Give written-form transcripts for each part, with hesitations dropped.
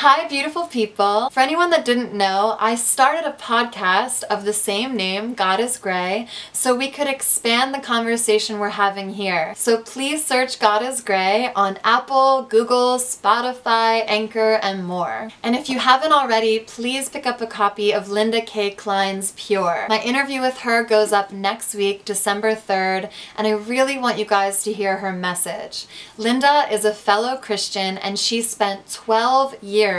Hi, beautiful people. For anyone that didn't know, I started a podcast of the same name, God is Gray, so we could expand the conversation we're having here. So please search God is Gray on Apple, Google, Spotify, Anchor, and more. And if you haven't already, please pick up a copy of Linda K. Klein's Pure. My interview with her goes up next week, December 3rd, and I really want you guys to hear her message. Linda is a fellow Christian, and she spent 12 years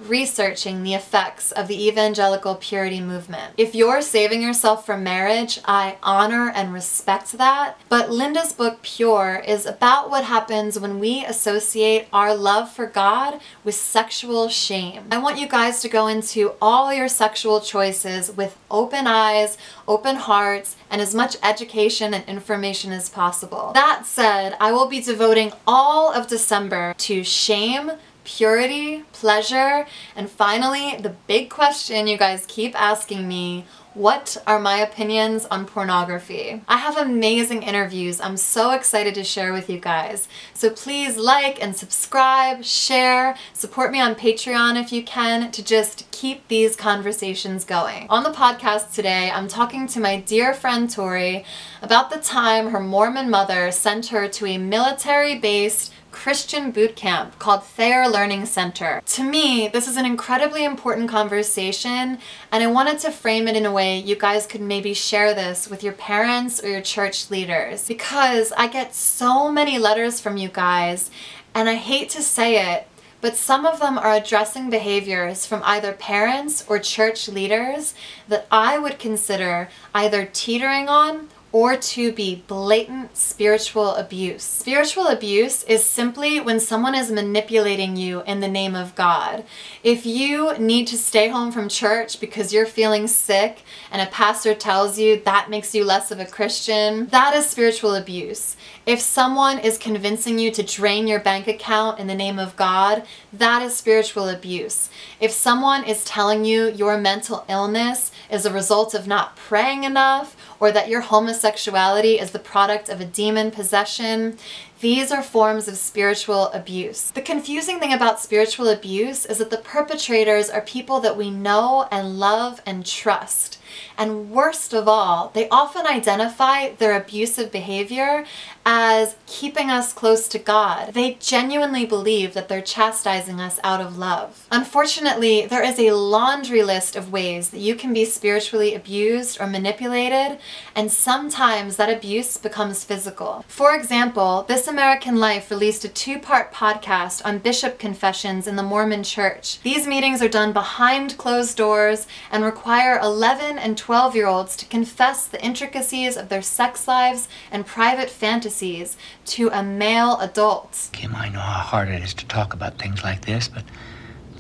researching the effects of the evangelical purity movement. If you're saving yourself from marriage, I honor and respect that, but Linda's book Pure is about what happens when we associate our love for God with sexual shame. I want you guys to go into all your sexual choices with open eyes, open hearts, and as much education and information as possible. That said, I will be devoting all of December to shame, purity, pleasure, and finally, the big question you guys keep asking me, what are my opinions on pornography? I have amazing interviews I'm so excited to share with you guys. So please like and subscribe, share, support me on Patreon if you can to just keep these conversations going. On the podcast today, I'm talking to my dear friend Tori about the time her Mormon mother sent her to a military-based Christian boot camp called Thayer Learning Center. To me, this is an incredibly important conversation, and I wanted to frame it in a way you guys could maybe share this with your parents or your church leaders, because I get so many letters from you guys, and I hate to say it, but some of them are addressing behaviors from either parents or church leaders that I would consider either teetering on or to be blatant spiritual abuse. Spiritual abuse is simply when someone is manipulating you in the name of God. If you need to stay home from church because you're feeling sick and a pastor tells you that makes you less of a Christian, that is spiritual abuse. If someone is convincing you to drain your bank account in the name of God, that is spiritual abuse. If someone is telling you your mental illness is a result of not praying enough, or that your homosexuality is the product of a demon possession, these are forms of spiritual abuse. The confusing thing about spiritual abuse is that the perpetrators are people that we know and love and trust. And worst of all, they often identify their abusive behavior as keeping us close to God. They genuinely believe that they're chastising us out of love. Unfortunately, there is a laundry list of ways that you can be spiritually abused or manipulated, and sometimes that abuse becomes physical. For example, This American Life released a 2-part podcast on bishop confessions in the Mormon Church. These meetings are done behind closed doors and require 11 and 12-year-olds to confess the intricacies of their sex lives and private fantasies to a male adult. Kim, I know how hard it is to talk about things like this, but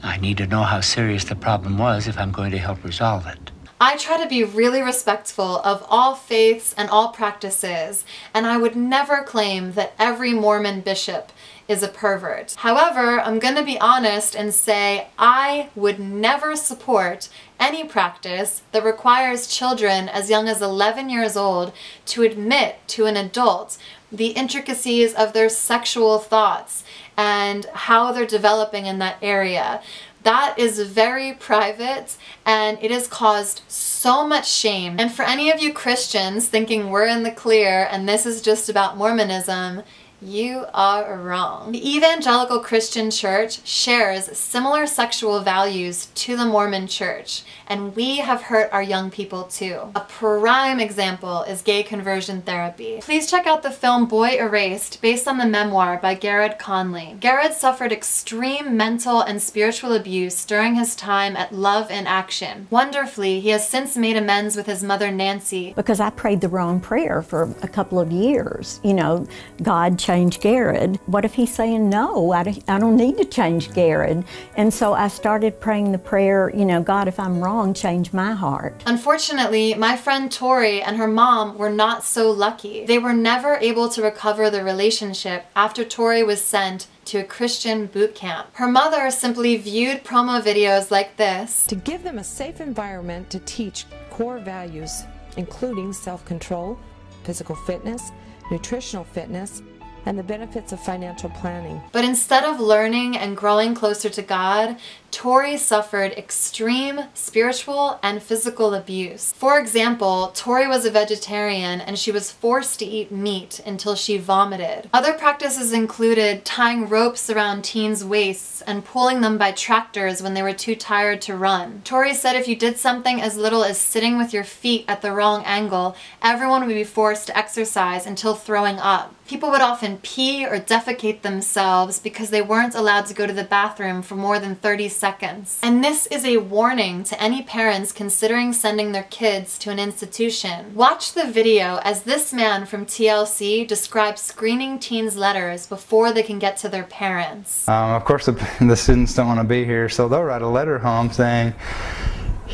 I need to know how serious the problem was if I'm going to help resolve it. I try to be really respectful of all faiths and all practices, and I would never claim that every Mormon bishop is a pervert. However, I'm gonna be honest and say I would never support any practice that requires children as young as 11 years old to admit to an adult the intricacies of their sexual thoughts and how they're developing in that area. That is very private, and it has caused so much shame. And for any of you Christians thinking we're in the clear and this is just about Mormonism, you are wrong. The evangelical Christian church shares similar sexual values to the Mormon church, and we have hurt our young people too. A prime example is gay conversion therapy. Please check out the film Boy Erased, based on the memoir by Garrett Conley. Garrett suffered extreme mental and spiritual abuse during his time at Love in Action. Wonderfully, he has since made amends with his mother Nancy. Because I prayed the wrong prayer for a couple of years. You know, God change Garrett. What if he's saying, no, I don't need to change Garrett? And so I started praying the prayer, you know, God, if I'm wrong, change my heart. Unfortunately, my friend Tori and her mom were not so lucky. They were never able to recover the relationship after Tori was sent to a Christian boot camp. Her mother simply viewed promo videos like this to give them a safe environment to teach core values, including self-control, physical fitness, nutritional fitness, and the benefits of financial planning. But instead of learning and growing closer to God, Tori suffered extreme spiritual and physical abuse. For example, Tori was a vegetarian and she was forced to eat meat until she vomited. Other practices included tying ropes around teens' waists and pulling them by tractors when they were too tired to run. Tori said if you did something as little as sitting with your feet at the wrong angle, everyone would be forced to exercise until throwing up. People would often pee or defecate themselves because they weren't allowed to go to the bathroom for more than 30 seconds. And this is a warning to any parents considering sending their kids to an institution. Watch the video as this man from TLC describes screening teens' letters before they can get to their parents. Of course, the students don't want to be here, so they'll write a letter home saying,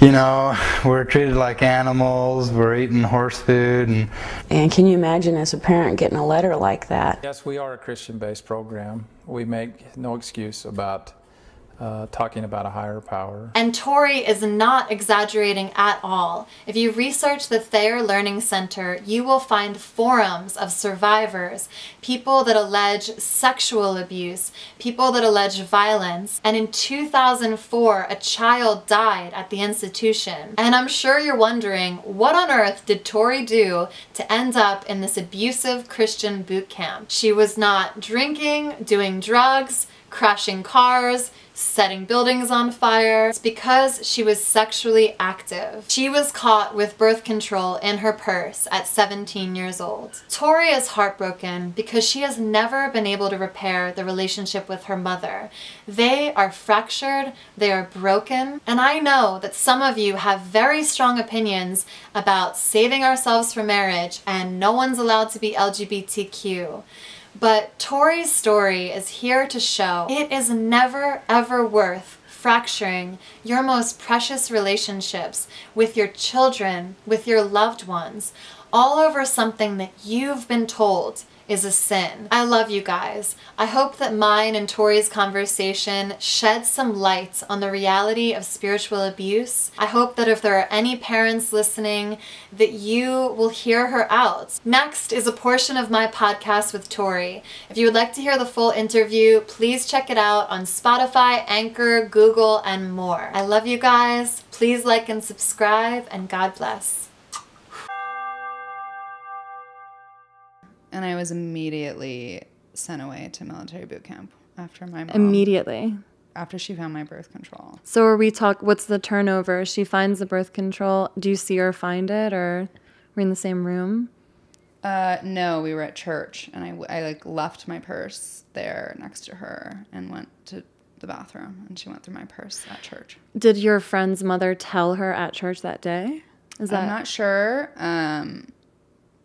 you know, we're treated like animals, we're eating horse food. And can you imagine as a parent getting a letter like that? Yes, we are a Christian-based program. We make no excuse about talking about a higher power. And Tori is not exaggerating at all. If you research the Thayer Learning Center, you will find forums of survivors, people that allege sexual abuse, people that allege violence, and in 2004, a child died at the institution. And I'm sure you're wondering, what on earth did Tori do to end up in this abusive Christian boot camp? She was not drinking, doing drugs, crashing cars, setting buildings on fire. It's because she was sexually active. She was caught with birth control in her purse at 17 years old. Tori is heartbroken because she has never been able to repair the relationship with her mother. They are fractured, they are broken, and I know that some of you have very strong opinions about saving ourselves for marriage and no one's allowed to be LGBTQ. But Tori's story is here to show it is never ever worth fracturing your most precious relationships with your children, with your loved ones, all over something that you've been told is a sin. I love you guys. I hope that mine and Tori's conversation sheds some light on the reality of spiritual abuse. I hope that if there are any parents listening, that you will hear her out. Next is a portion of my podcast with Tori. If you would like to hear the full interview, please check it out on Spotify, Anchor, Google, and more. I love you guys. Please like and subscribe, and God bless. And I was immediately sent away to military boot camp after my mom. Immediately? After she found my birth control. So are we what's the turnover? She finds the birth control. Do you see her find it, or we're in the same room? No, we were at church, and I like left my purse there next to her and went to the bathroom, and she went through my purse at church. Did your friend's mother tell her at church that day? I'm not sure.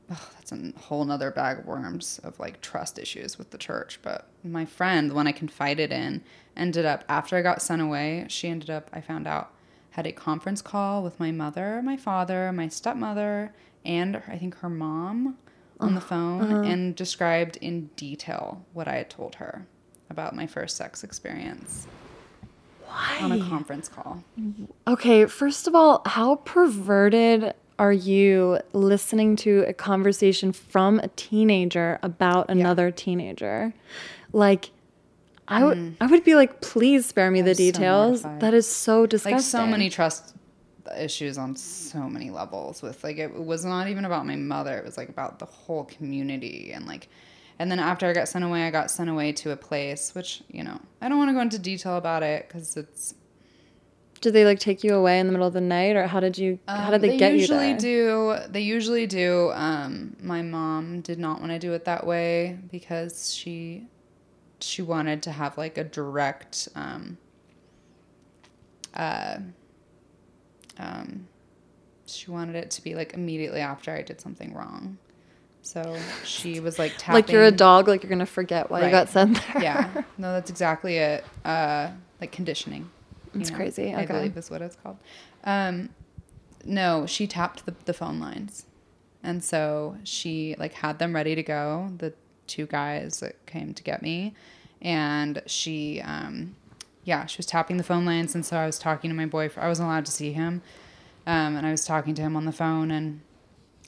That's a whole nother bag of worms of like trust issues with the church. But my friend, the one I confided in, ended up, after I got sent away, I found out, had a conference call with my mother, my father, my stepmother, and I think her mom on the phone, and described in detail what I had told her about my first sex experience. Why? On a conference call. Okay, first of all, how perverted are you listening to a conversation from a teenager about another teenager? Like, I would be like, please spare me the details. So that is so disgusting. Like, so many trust issues on so many levels with, like, it was not even about my mother. It was, like, about the whole community. And, like, and then after I got sent away to a place, which, you know, I don't want to go into detail about it because it's... Did they like take you away in the middle of the night, or how did they get you there? They usually do. My mom did not want to do it that way because she wanted to have like a direct she wanted it to be like immediately after I did something wrong. So she was like tapping. Like you're a dog, like you're gonna forget why you got sent there. Yeah, no, that's exactly it. Like conditioning. It's crazy. Okay. I believe is what it's called. No, she tapped the phone lines. And so she like had them ready to go, the two guys that came to get me. And she was tapping the phone lines. And so I was talking to my boyfriend. I wasn't allowed to see him. And I was talking to him on the phone, and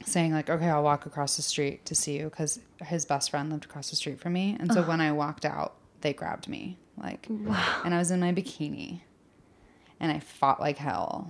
saying like, okay, I'll walk across the street to see you, because his best friend lived across the street from me. And so when I walked out, they grabbed me, like, and I was in my bikini and I fought like hell.